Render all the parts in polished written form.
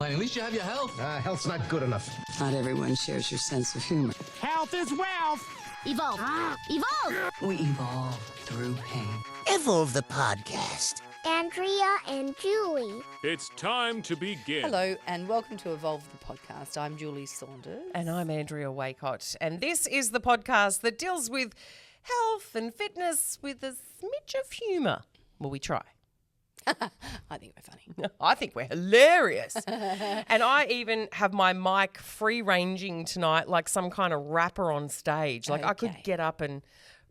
At least you have your health. Health's not good enough. Not everyone shares your sense of humor. Health is wealth. Evolve. Evolve. We evolve through pain. Evolv The Podcast. Andrea and Julie. It's time to begin. Hello and welcome to Evolv The Podcast. I'm Julie Saunders. And I'm Andrea Waycott. And this is the podcast that deals with health and fitness with a smidge of humour. Well, we try. I think we're funny. I think we're hilarious. And I even have my mic free-ranging tonight like some kind of rapper on stage. Like I could get up and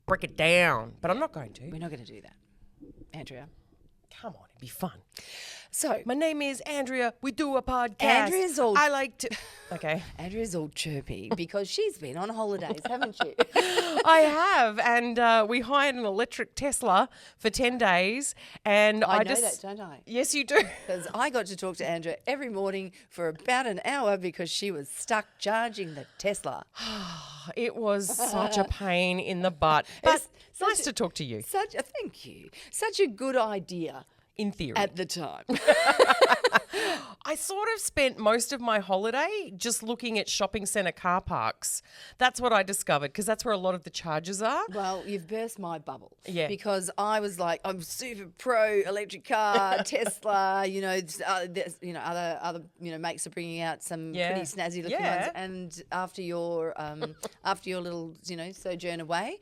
break it down, but I'm not going to. We're not going to do that. Andrea. Come on, it'd be fun. So, My name is Andrea. We do a podcast. Andrea's all... I like to... Okay. Andrea's all chirpy because she's been on holidays, haven't you? I have, and we hired an electric Tesla for 10 days. And I know just, that, don't I? Yes, you do. Because I got to talk to Andrea every morning for about an hour because she was stuck charging the Tesla. It was such a pain in the butt. But nice to talk to you. Thank you. Such a good idea. In theory. At the time. I sort of spent most of my holiday just looking at shopping centre car parks. That's what I discovered because that's where a lot of the charges are. Well, you've burst my bubble. Yeah. Because I was like, I'm super pro electric car, Tesla, other makes are bringing out some pretty snazzy looking ones. And after your little, sojourn away,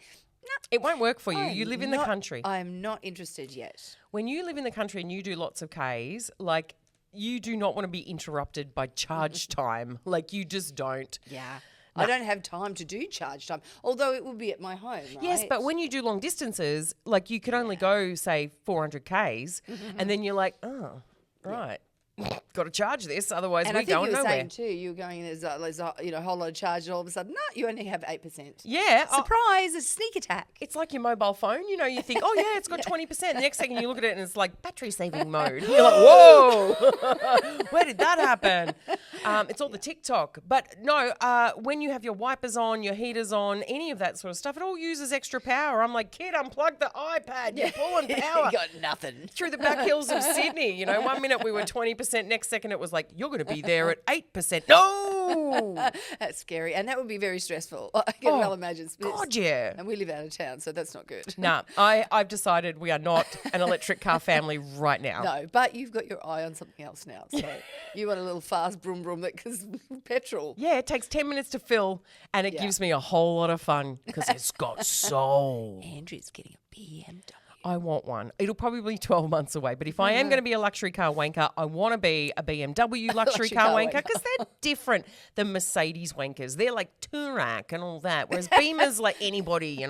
it won't work for you. You live in the country. I'm not interested yet. When you live in the country and you do lots of Ks, like you do not want to be interrupted by charge time. Like you just don't. Yeah. No. I don't have time to do charge time, although it will be at my home, right? Yes, but when you do long distances, like you can only go, say, 400 Ks, and then you're like, oh, right. Got to charge this, otherwise we're going nowhere. And I think you were saying too, you were going, there's a whole lot of charge, and all of a sudden, no, you only have 8%. Yeah. Surprise, a sneak attack. It's like your mobile phone, you think, oh yeah, it's got 20%. The next second you look at it and it's like battery saving mode. You're like, whoa, where did that happen? It's all the TikTok. But no, when you have your wipers on, your heaters on, any of that sort of stuff, it all uses extra power. I'm like, kid, unplug the iPad. You're pulling power. You got nothing. Through the back hills of Sydney. 1 minute we were 20%, next second it was like, you're going to be there at 8%. No! That's scary. And that would be very stressful. I can well imagine. God, yeah. And we live out of town, so that's not good. Nah, I've decided we are not an electric car family right now. No, but you've got your eye on something else now. So you want a little fast broom that because petrol. Yeah, it takes 10 minutes to fill and it gives me a whole lot of fun because it's got soul. Andrew's getting a BMW. I want one. It'll probably be 12 months away. But if I am going to be a luxury car wanker, I want to be a BMW luxury car wanker because they're different than Mercedes wankers. They're like Touareg and all that, whereas Beamer's like anybody,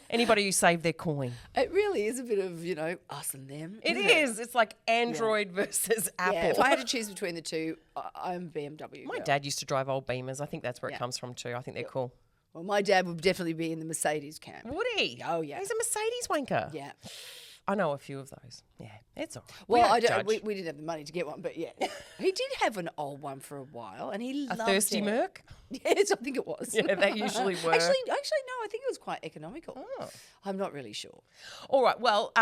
anybody who saved their coin. It really is a bit of, us and them. It is. It's like Android versus Apple. Yeah, if I had to choose between the two, I'm BMW. My dad used to drive old Beamers. I think that's where it comes from too. I think they're cool. Well, my dad would definitely be in the Mercedes camp. Would he? Oh, yeah. He's a Mercedes wanker. Yeah. I know a few of those. Yeah, it's all right. Well, we didn't have the money to get one, but yeah. He did have an old one for a while, and he loved a thirsty it. Merc? Yes, I think it was. Yeah, they usually were. Actually, no, I think it was quite economical. Oh. I'm not really sure. All right, well,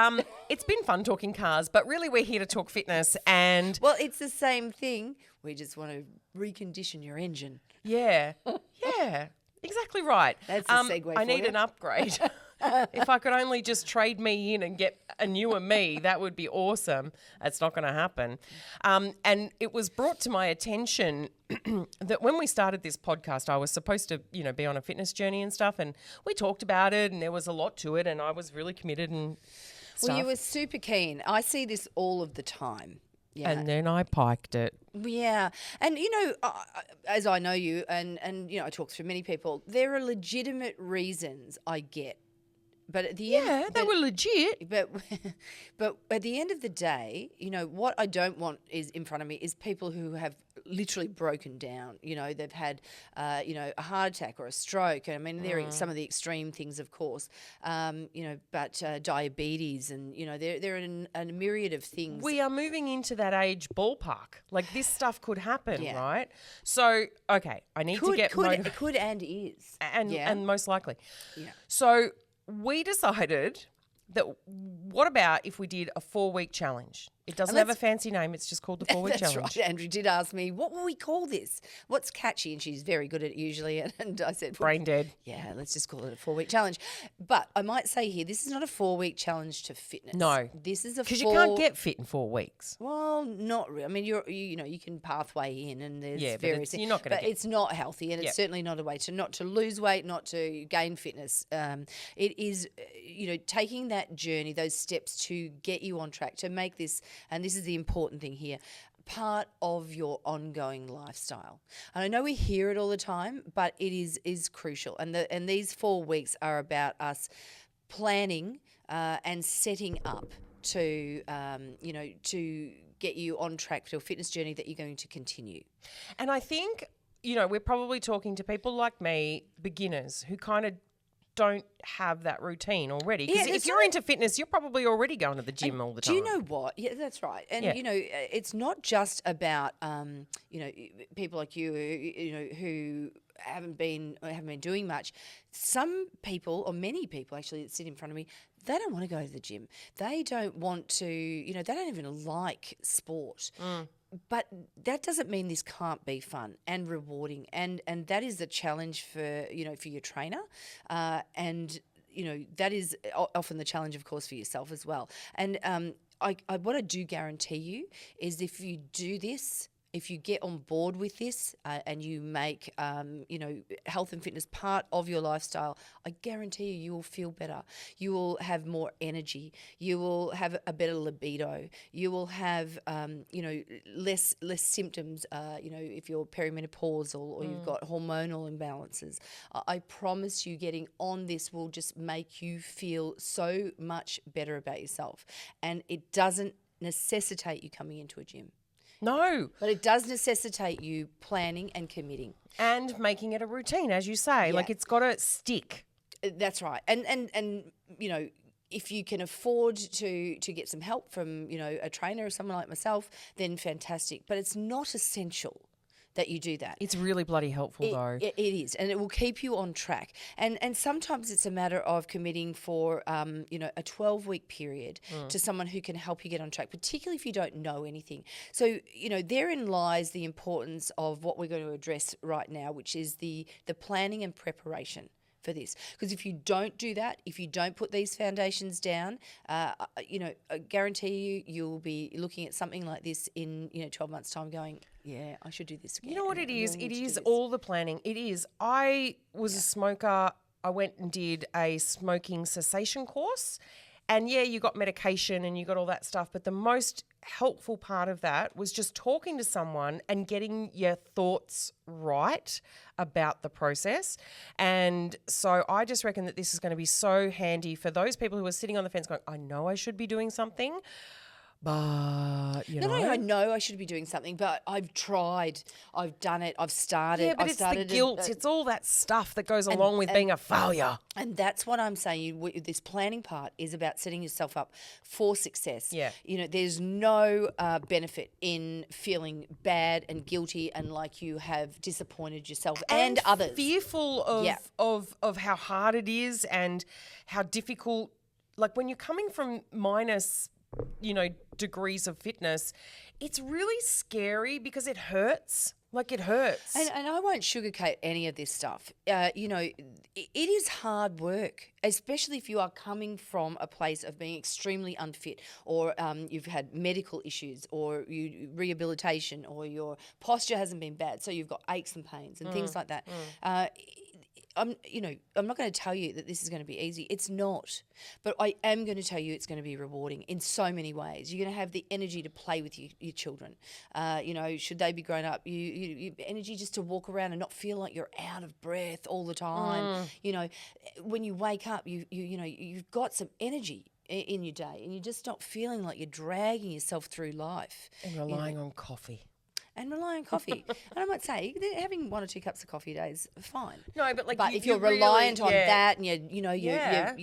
it's been fun talking cars, but really we're here to talk fitness and... Well, it's the same thing. We just want to recondition your engine. Yeah, yeah. Exactly right. That's a segue I need an upgrade. If I could only just trade me in and get a newer me, that would be awesome. That's not going to happen. And it was brought to my attention that when we started this podcast, I was supposed to, be on a fitness journey and stuff. And we talked about it and there was a lot to it and I was really committed and stuff. Well, you were super keen. I see this all of the time. Yeah. And then I piked it. Yeah. And, as I know you and I talk to many people, there are legitimate reasons I get. But at the end... they were legit. But at the end of the day, what I don't want is in front of me is people who have literally broken down. They've had, a heart attack or a stroke. I mean, there are some of the extreme things, of course, but diabetes and, there are a myriad of things. We are moving into that age ballpark. Like this stuff could happen, right? So, okay, I need to get motivated. It could and is. And most likely. Yeah. So we decided that what about if we did a 4-week challenge? It doesn't have a fancy name. It's just called the 4-week That's challenge. right. Andrew did ask me, what will we call this? What's catchy? And she's very good at it usually. And I said, Brain dead. yeah, let's just call it a 4-week challenge. But I might say here, this is not a 4-week challenge to fitness. No. This is a Because you can't get fit in 4 weeks. Well, not really. I mean, you can pathway in, and there's various things. You're not going to but it's not healthy, and it's certainly not a way to not to lose weight, not to gain fitness. It is, taking that journey, those steps to get you on track, to make this, and this is the important thing here, part of your ongoing lifestyle. And I know we hear it all the time, but it is crucial. And these 4 weeks are about us planning and setting up to to get you on track to a fitness journey that you're going to continue. And I think, we're probably talking to people like me, beginners, who kind of don't have that routine already. Because if you're into fitness, you're probably already going to the gym all the time. Do you know what? Yeah, that's right. And, it's not just about, people like you, who haven't been doing much. Some people, or many people actually that sit in front of me, they don't want to go to the gym. They don't want to, they don't even like sport. But that doesn't mean this can't be fun and rewarding, and that is the challenge for your trainer, and that is often the challenge, of course, for yourself as well. And what I do guarantee you is if you do this. If you get on board with this and you make, health and fitness part of your lifestyle, I guarantee you will feel better. You will have more energy. You will have a better libido. You will have, less symptoms, if you're perimenopausal or you've got hormonal imbalances. I promise you getting on this will just make you feel so much better about yourself. And it doesn't necessitate you coming into a gym. No. But it does necessitate you planning and committing. And making it a routine, as you say. Like, it's got to stick. That's right. And if you can afford to get some help from, a trainer or someone like myself, then fantastic. But it's not essential that you do that. It's really bloody helpful, though. It is, and it will keep you on track. And sometimes it's a matter of committing for, a 12-week period to someone who can help you get on track, particularly if you don't know anything. So, therein lies the importance of what we're going to address right now, which is the planning and preparation for this. Because if you don't do that, if you don't put these foundations down, I guarantee you'll be looking at something like this in 12 months' time going, yeah, I should do this again. You know what it is? It is all the planning. It is. I was a smoker. I went and did a smoking cessation course. And yeah, you got medication and you got all that stuff. But the most helpful part of that was just talking to someone and getting your thoughts right about the process. And so I just reckon that this is going to be so handy for those people who are sitting on the fence going, I know I should be doing something. But, No, I know I should be doing something, but I've tried, I've done it, I've started. Yeah, but it's the guilt. It's all that stuff that goes along with being a failure. And that's what I'm saying. This planning part is about setting yourself up for success. Yeah. There's no benefit in feeling bad and guilty and like you have disappointed yourself and others. Fearful of how hard it is and how difficult. Like when you're coming from minus degrees of fitness, it's really scary because it hurts. Like it hurts. And I won't sugarcoat any of this stuff. It is hard work, especially if you are coming from a place of being extremely unfit or you've had medical issues or rehabilitation or your posture hasn't been bad, so you've got aches and pains and things like that. I'm not going to tell you that this is going to be easy. It's not. But I am going to tell you it's going to be rewarding in so many ways. You're going to have the energy to play with your children. Should they be grown up, you energy just to walk around and not feel like you're out of breath all the time. When you wake up, you've got some energy in your day and you're just not feeling like you're dragging yourself through life. And relying on coffee. And rely on coffee. And I might say having 1 or 2 cups of coffee a day is fine. No, but if you're reliant on that and your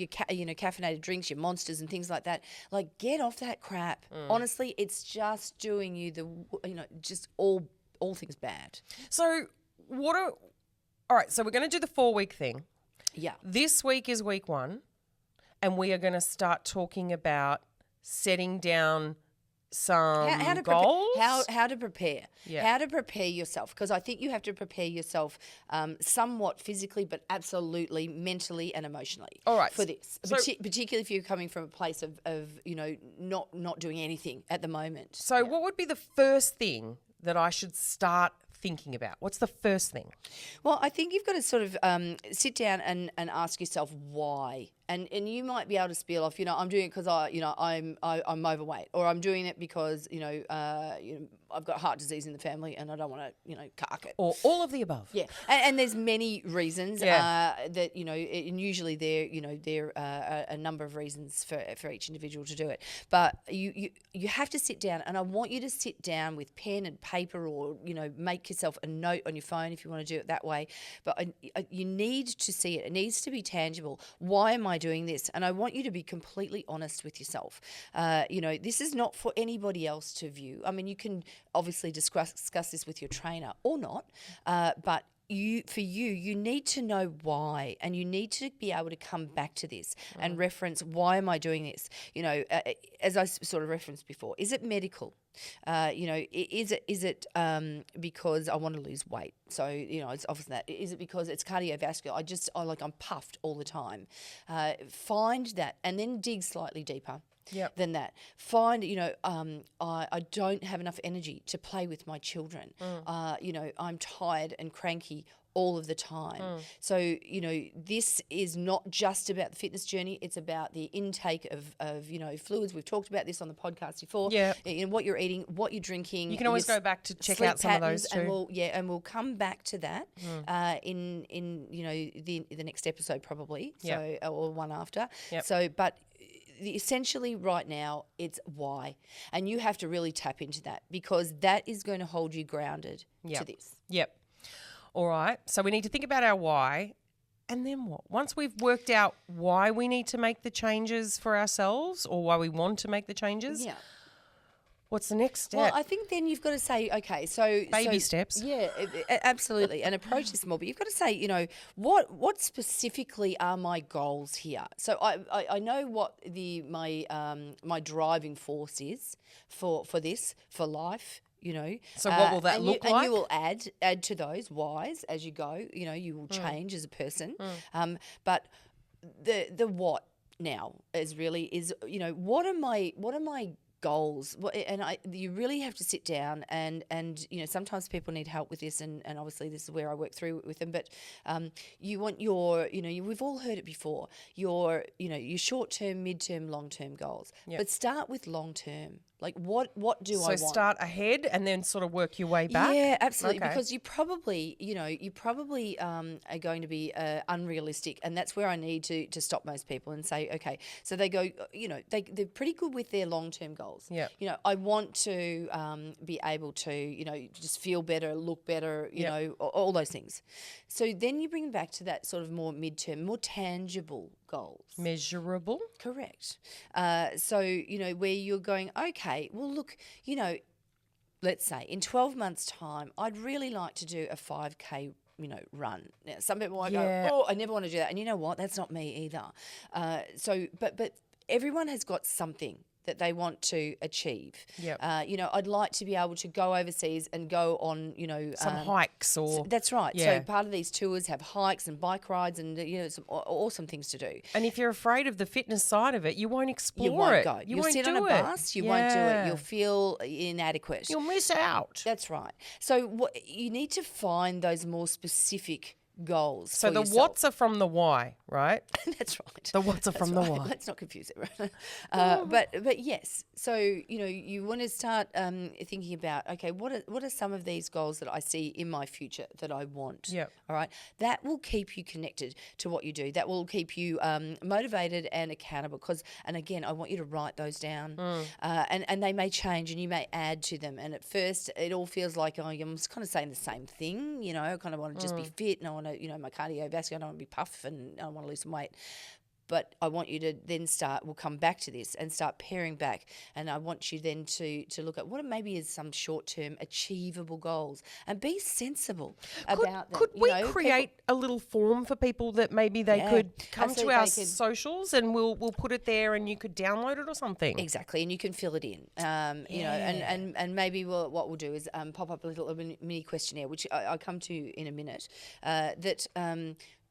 caffeinated drinks, your monsters and things like that, like get off that crap. Honestly, it's just doing you just all things bad. So all right, so we're going to do the 4-week thing. Yeah. This week is week 1 and we are going to start talking about setting down some How to goals. how to prepare, Yeah. how to prepare yourself, because I think you have to prepare yourself somewhat physically, but absolutely mentally and emotionally. All right. For this, So- particularly if you're coming from a place of not doing anything at the moment. So, what would be the first thing that I should start thinking about? What's the first thing? Well, I think you've got to sort of sit down and ask yourself why. And you might be able to spiel off, I'm doing it because I'm overweight, or I'm doing it because I've got heart disease in the family and I don't want to cark it. Or all of the above. Yeah, and there's many reasons Yeah. that and usually there are a number of reasons for each individual to do it. But you have to sit down, and I want you to sit down with pen and paper, or make yourself a note on your phone if you want to do it that way. But you need to see it. It needs to be tangible. Why am I doing this? And I want you to be completely honest with yourself. This is not for anybody else to view. I mean, you can obviously discuss this with your trainer or not, but you need to know why, and you need to be able to come back to this and reference, why am I doing this? As I sort of referenced before, is it medical? Is it because I want to lose weight? So it's obviously that. Is it because it's cardiovascular? I'm puffed all the time. Find that, and then dig slightly deeper. Than that. Find, I don't have enough energy to play with my children. I'm tired and cranky all of the time. So, this is not just about the fitness journey. It's about the intake of fluids. We've talked about this on the podcast before. Yeah. What you're eating, what you're drinking. You can always go back to check out some of those too. And we'll come back to that in the next episode probably. So or one after. Yep. So, but essentially right now it's why, and you have to really tap into that, because that is going to hold you grounded to this. Yep. All right. So we need to think about our why, and then what? Once we've worked out why we need to make the changes for ourselves, or why we want to make the changes, what's the next step? Well, I think then you've got to say, okay, so Baby steps. Yeah, absolutely, and approach this more. But you've got to say, what specifically are my goals here? So I know what my driving force is for this, for life. So what will that look like? And you will add to those whys as you go. You will change as a person. But the what now is what are my goals? You really have to sit down and sometimes people need help with this, and obviously this is where I work through with them. But you want your we've all heard it before, your short term, mid term, long term goals. But start with long term. Like what do I want? So start ahead and then sort of work your way back? Yeah, absolutely. Okay. Because you probably are going to be unrealistic, and that's where I need to stop most people and say, okay, so they go, they're pretty good with their long-term goals. Yeah. I want to be able to, just feel better, look better, all those things. So then you bring them back to that sort of more mid-term, more tangible goals. Measurable? Correct. So, where you're going, okay, well, look, let's say in 12 months' time, I'd really like to do a 5K run. Now, some people might go, oh, I never want to do that. And you know what? That's not me either. But everyone has got something that they want to achieve. Yep. I'd like to be able to go overseas and go on, some hikes or... That's right. Yeah. So part of these tours have hikes and bike rides and, some awesome things to do. And if you're afraid of the fitness side of it, you won't explore You won't it. go. You You'll won't sit do on a it. bus. You won't do it. You'll feel inadequate. You'll miss out. That's right. So you need to find those more specific goals. So for the yourself. what's are from the why, right? That's right. The what's are That's from the right. why. Let's not confuse it, right? But yes. So you want to start thinking about, okay, what are some of these goals that I see in my future that I want? Yep. All right. That will keep you connected to what you do. That will keep you motivated and accountable. And again, I want you to write those down, and they may change, and you may add to them. And at first, it all feels like, I'm just kind of saying the same thing. I kind of want to just be fit, and I want to, my cardiovascular, I don't want to be puff, and I want to lose some weight. But I want you to then we'll come back to this and start paring back. And I want you then to look at what maybe is some short-term achievable goals and be sensible about them. Could we create a little form for people that maybe they could come to our socials and we'll put it there and you could download it or something? Exactly, and you can fill it in. You know, and maybe what we'll do is pop up a little mini questionnaire, which I'll come to in a minute, that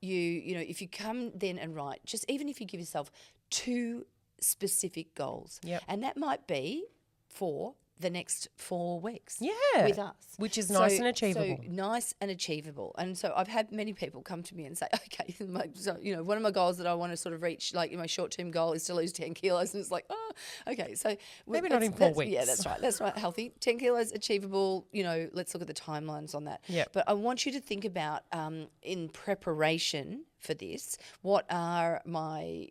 you know, if you come then and write, just even if you give yourself 2 specific goals, and that might be for the next 4 weeks with us. Which is nice and achievable. So nice and achievable. And so I've had many people come to me and say, okay, so, you know, one of my goals that I want to sort of reach, like my short-term goal is to lose 10 kilos. And it's like, oh, okay. So maybe not in 4 weeks. Yeah, that's right. That's right. Healthy. 10 kilos, achievable. You know, let's look at the timelines on that. Yep. But I want you to think about in preparation for this, what are my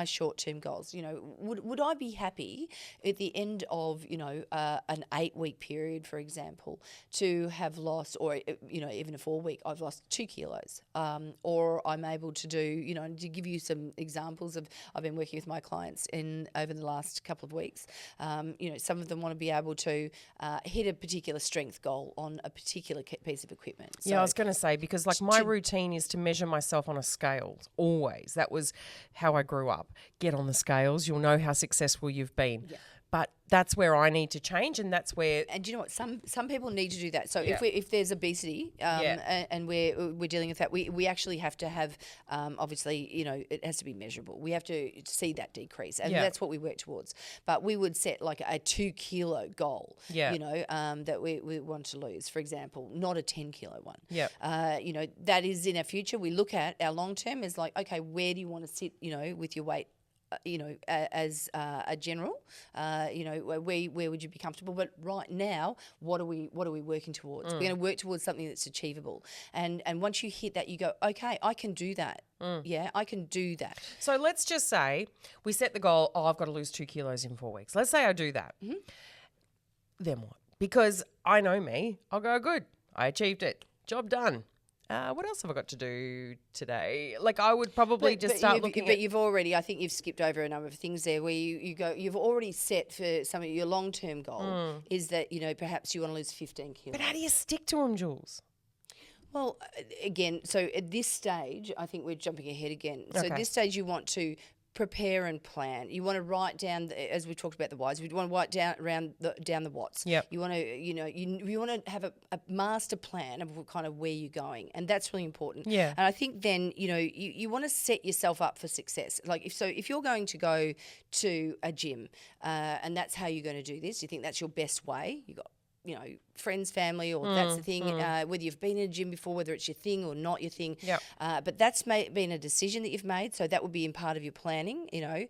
short-term goals? You know, would I be happy at the end of, you know, an 8-week period, for example, to have lost, or, you know, even a 4-week, I've lost 2 kilos, or I'm able to do, you know, and to give you some examples of, I've been working with my clients over the last couple of weeks. You know, some of them want to be able to hit a particular strength goal on a particular piece of equipment. Yeah, I was going to say, because like my routine is to measure myself on a scale, always. That was how I grew up. Get on the scales, you'll know how successful you've been. Yeah. But that's where I need to change, and that's where. And you know what? Some people need to do that. So if there's obesity, and we're dealing with that, we actually have to have, obviously, you know, it has to be measurable. We have to see that decrease, and that's what we work towards. But we would set like a 2 kilo goal. You know, that we want to lose, for example, not a 10 kilo one. You know, that is in our future. We look at our long term is like, okay, where do you want to sit? You know, with your weight. You know, as a general, you know, where would you be comfortable? But right now, what are we working towards? We're going to work towards something that's achievable. And once you hit that, you go, okay, I can do that. Yeah, I can do that. So let's just say we set the goal, I've got to lose 2 kilos in 4 weeks. Let's say I do that. Mm-hmm. Then what? Because I know me, I'll go, good, I achieved it. Job done. What else have I got to do today? Like I would probably start looking But you've already, I think you've skipped over a number of things there where you've already set for some of your long-term goal is that, you know, perhaps you want to lose 15 kilos. But how do you stick to them, Jules? Well, again, so at this stage, I think we're jumping ahead again. So at this stage you want to prepare and plan. You want to write down, as we talked about the whys, we want to write down the whats. Yep. You want to, you know, you want to have a master plan of kind of where you're going, and that's really important. Yeah. And I think then, you know, you want to set yourself up for success. Like if you're going to go to a gym, and that's how you're going to do this, you think that's your best way. You got, you know, friends, family, or that's the thing, whether you've been in a gym before, whether it's your thing or not your thing. Yep. But that's been a decision that you've made, so that would be in part of your planning, you know.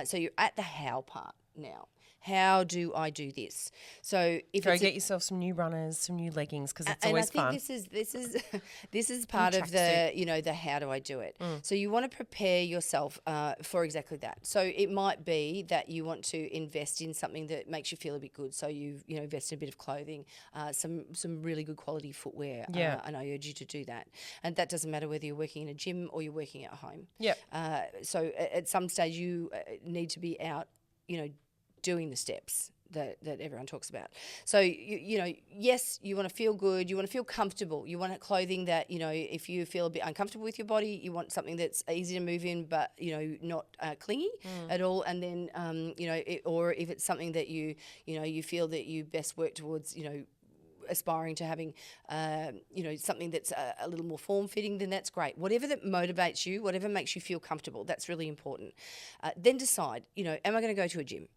So you're at the how part now. How do I do this? So if go get yourself some new runners, some new leggings, because it's always fun. And I think this is part of the, you know, the how do I do it. So you want to prepare yourself for exactly that. So it might be that you want to invest in something that makes you feel a bit good. So you know, invest in a bit of clothing, some really good quality footwear. And I urge you to do that. And that doesn't matter whether you're working in a gym or you're working at home. So at some stage you need to be out, you know, doing the steps that everyone talks about. So, you know, yes, you want to feel good, you want to feel comfortable, you want clothing that, you know, if you feel a bit uncomfortable with your body, you want something that's easy to move in but, you know, not clingy at all. And then, you know, or if it's something that you know, you feel that you best work towards, you know, aspiring to having, you know, something that's a little more form-fitting, then that's great. Whatever that motivates you, whatever makes you feel comfortable, that's really important. Then decide, you know, am I going to go to a gym?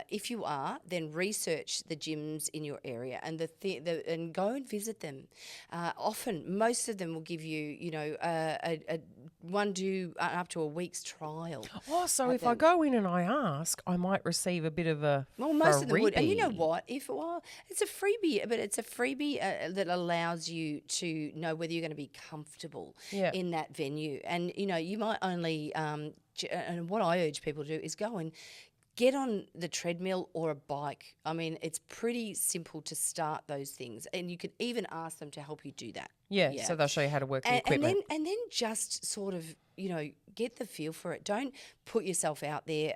If you are, then research the gyms in your area and and go and visit them. Often, most of them will give you, you know, up to a week's trial. Oh, so if I go in and I ask, I might receive a bit of a most of them would. And you know what? It's a freebie, but it's a freebie that allows you to know whether you're going to be comfortable in that venue. And you know, you might only. And what I urge people to do is go and get on the treadmill or a bike. I mean, it's pretty simple to start those things, and you can even ask them to help you do that. Yeah. So they'll show you how to work the equipment. And then just sort of get the feel for it. Don't put yourself out there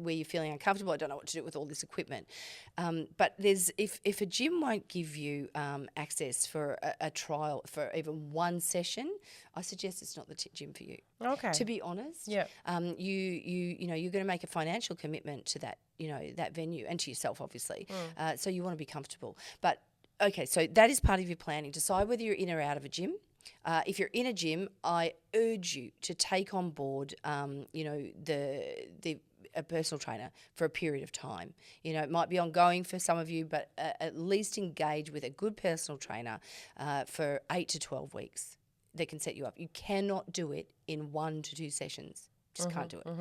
where you're feeling uncomfortable. I don't know what to do with all this equipment. But if a gym won't give you access for a trial for even one session, I suggest it's not the gym for you. Okay. To be honest. Yeah. You're going to make a financial commitment to that, that venue and to yourself, obviously. So you want to be comfortable. But okay, so that is part of your planning. Decide whether you're in or out of a gym. If you're in a gym, I urge you to take on board, a personal trainer for a period of time. It might be ongoing for some of you, but at least engage with a good personal trainer for 8 to 12 weeks that can set you up. You cannot do it in 1 to 2 sessions. Just can't do it.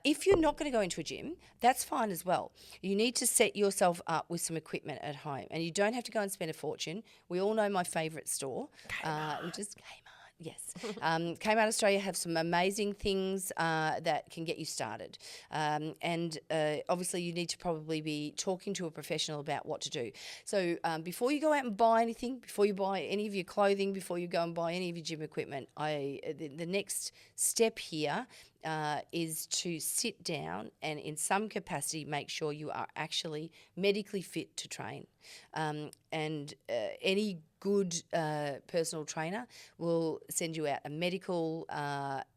If you're not going to go into a gym, that's fine as well. You need to set yourself up with some equipment at home, and you don't have to go and spend a fortune. We all know my favourite store, which is Kmart. Yes. Kmart Australia have some amazing things that can get you started. And obviously you need to probably be talking to a professional about what to do. So before you go out and buy anything, before you buy any of your clothing, before you go and buy any of your gym equipment, the next step here is to sit down and in some capacity make sure you are actually medically fit to train. And any good personal trainer will send you out a medical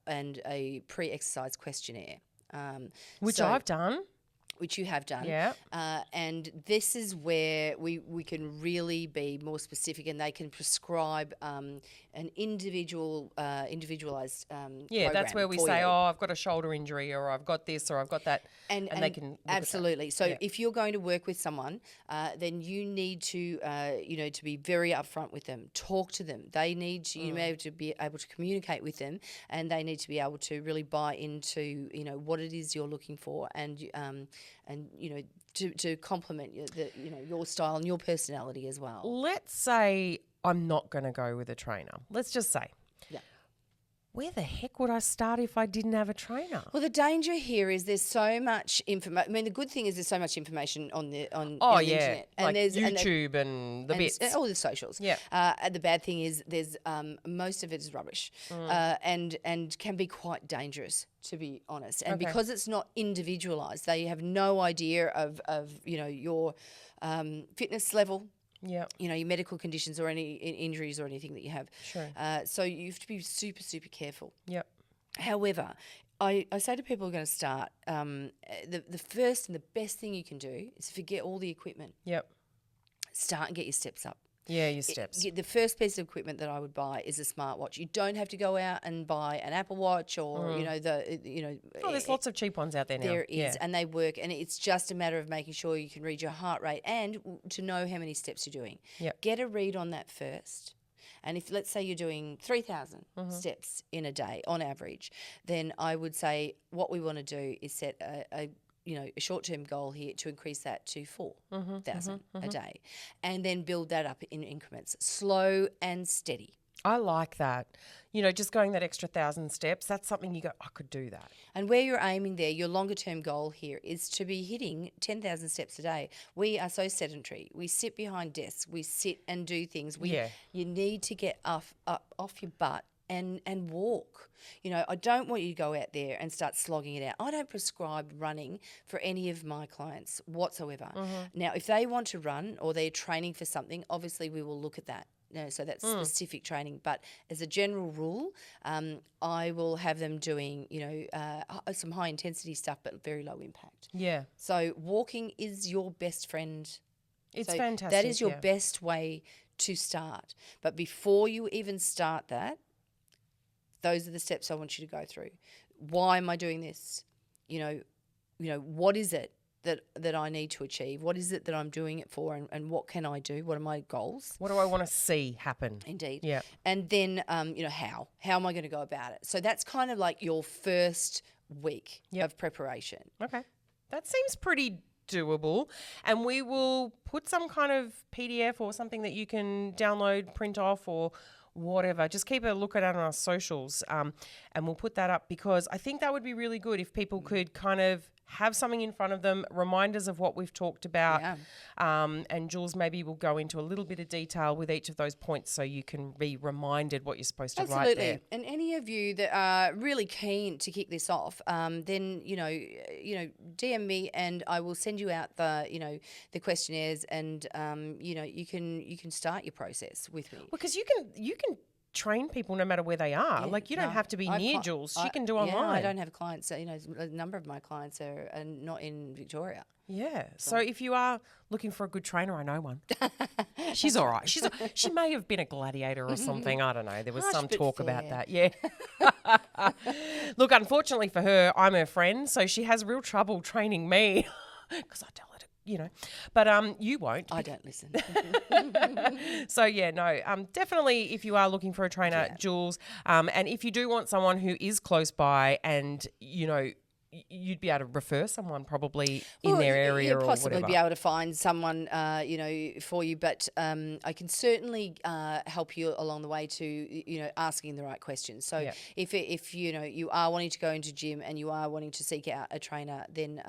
and a pre-exercise questionnaire. Which I've done. Which you have done. Yeah. And this is where we can really be more specific, and they can prescribe an individualised Yeah, that's where we for say, you. I've got a shoulder injury, or I've got this, or I've got that, and they can look at that. absolutely. So if you're going to work with someone, then you need to to be very upfront with them. Talk to them. They need to be able to communicate with them, and they need to be able to really buy into what it is you're looking for, and to complement your style and your personality as well. Let's say I'm not going to go with a trainer. Let's just say. Yeah. Where the heck would I start if I didn't have a trainer? Well, the danger here is there's so much information. I mean, the good thing is there's so much information on the internet, and like there's YouTube and the bits, all the socials. Yeah. And the bad thing is there's most of it is rubbish, and can be quite dangerous, to be honest. And because it's not individualised, they have no idea of your fitness level. Yeah. Your medical conditions or any injuries or anything that you have. Sure. So you have to be super, super careful. Yep. However, I say to people who are going to start, the first and the best thing you can do is forget all the equipment. Yep. Start and get your steps up. Yeah, your steps. The first piece of equipment that I would buy is a smartwatch. You don't have to go out and buy an Apple Watch or there's lots of cheap ones out there now. There is, and they work, and it's just a matter of making sure you can read your heart rate and to know how many steps you're doing. Yep. Get a read on that first. And if, let's say, you're doing 3,000 steps in a day on average, then I would say what we want to do is set a short-term goal here to increase that to 4,000 a day, and then build that up in increments, slow and steady. I like that. Just going that extra 1,000 steps, that's something you go, I could do that. And where you're aiming there, your longer-term goal here is to be hitting 10,000 steps a day. We are so sedentary. We sit behind desks. We sit and do things. You need to get off your butt and walk. I don't want you to go out there and start slogging it out. I don't prescribe running for any of my clients whatsoever. Now, if they want to run or they're training for something, obviously we will look at that. So that's specific training. But as a general rule, I will have them doing, some high intensity stuff, but very low impact. Yeah. So walking is your best friend. It's So fantastic. That is your best way to start. But before you even start that, those are the steps I want you to go through. Why am I doing this? What is it that I need to achieve? What is it that I'm doing it for, and what can I do? What are my goals? What do I want to see happen? Indeed. Yeah. And then, how am I going to go about it? So that's kind of like your first week of preparation. Okay. That seems pretty doable. And we will put some kind of PDF or something that you can download, print off, or whatever. Just keep a look at it on our socials, and we'll put that up, because I think that would be really good if people could kind of have something in front of them, reminders of what we've talked about. Yeah. And Jules maybe will go into a little bit of detail with each of those points so you can be reminded what you're supposed to write there. And any of you that are really keen to kick this off, then DM me and I will send you out the questionnaires, and you can start your process with me. Because you can train people no matter where they are. Yeah, like you don't have to be near Jules. She can do online. Yeah, I don't have clients. A number of my clients are not in Victoria. Yeah. So if you are looking for a good trainer, I know one. She's all right. She may have been a gladiator or something. I don't know. There was Harsh some but talk fair. about that. Yeah. Look, unfortunately for her, I'm her friend, so she has real trouble training me because I tell her to, But you won't. I don't listen. So yeah, no, definitely if you are looking for a trainer, Jules, and if you do want someone who is close by and, you'd be able to refer someone probably in their area or possibly whatever. be able to find someone, for you. But I can certainly help you along the way to, asking the right questions. So if you are wanting to go into gym and you are wanting to seek out a trainer, then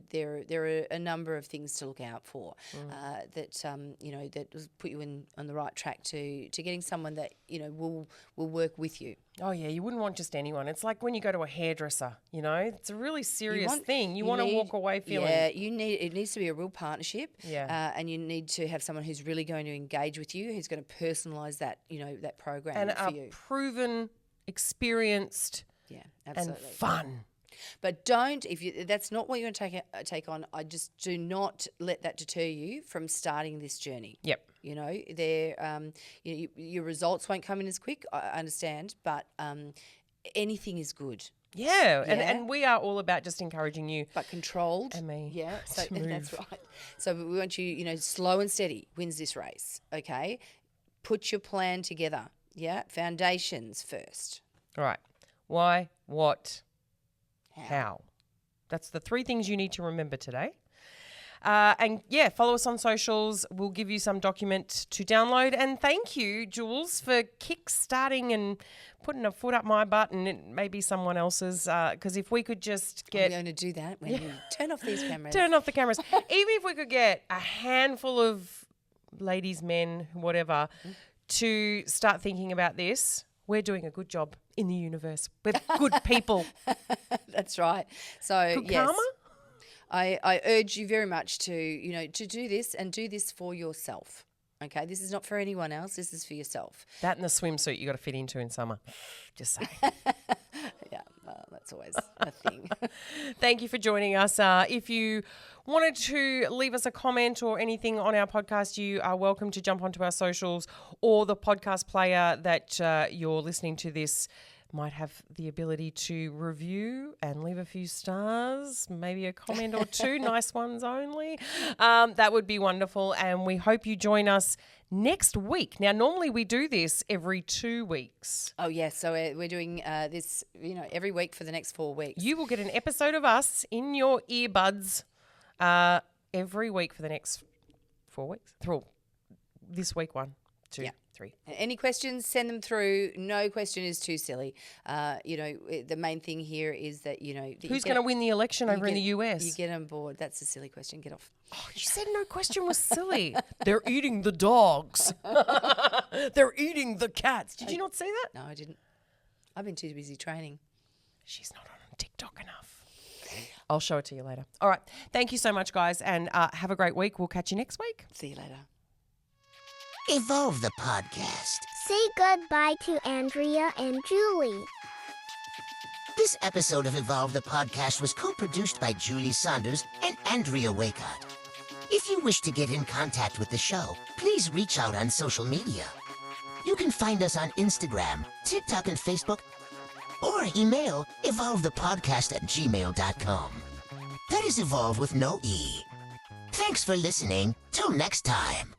there are a number of things to look out for that will put you on the right track to getting someone that will work with you. Oh yeah, you wouldn't want just anyone. It's like when you go to a hairdresser, it's a really serious thing. You want to walk away feeling. Yeah, it needs to be a real partnership. Yeah. And you need to have someone who's really going to engage with you, who's going to personalise that, that program and for are you. proven, experienced, Yeah, and absolutely. fun. But that's not what you're going to take on. I just do not let that deter you from starting this journey. Yep. Your results won't come in as quick, I understand, but anything is good. Yeah, and we are all about just encouraging you. But controlled. And me. Yeah, so to move. that's right. So we want you, slow and steady wins this race, okay? Put your plan together, yeah? Foundations first. All right. Why, what, how? That's the 3 things you need to remember today. Follow us on socials. We'll give you some document to download. And thank you, Jules, for kick-starting and putting a foot up my butt and maybe someone else's. Because if we could just I'm get... going to do that when you turn off these cameras. Turn off the cameras. Even if we could get a handful of ladies, men, whatever, to start thinking about this, we're doing a good job in the universe. We're good people. That's right. So, Good yes. karma? I urge you very much to do this and do this for yourself. Okay, this is not for anyone else. This is for yourself. That and the swimsuit you got to fit into in summer. Just saying. Yeah, well, that's always a thing. Thank you for joining us. If you wanted to leave us a comment or anything on our podcast, you are welcome to jump onto our socials, or the podcast player that you're listening to this might have the ability to review and leave a few stars, maybe a comment or 2, nice ones only. That would be wonderful. And we hope you join us next week. Now, normally we do this every 2 weeks. Oh, yes. So we're doing this, every week for the next 4 weeks. You will get an episode of us in your earbuds every week for the next 4 weeks. Through this week, 1, 2, 3. Any questions, send them through. No question is too silly. The main thing here is that, Who's going to win the election over in the US? You get on board. That's a silly question. Get off. Oh, you said no question was silly. They're eating the dogs. They're eating the cats. Did you not see that? No, I didn't. I've been too busy training. She's not on TikTok enough. I'll show it to you later. All right. Thank you so much, guys, and have a great week. We'll catch you next week. See you later. Evolv the Podcast. Say goodbye to Andrea and Julie. This episode of Evolv the Podcast was co-produced by Julie Saunders and Andrea Waycott. If you wish to get in contact with the show, please reach out on social media. You can find us on Instagram, TikTok, and Facebook, or email evolvethepodcast@gmail.com. That is Evolv with no E. Thanks for listening. Till next time.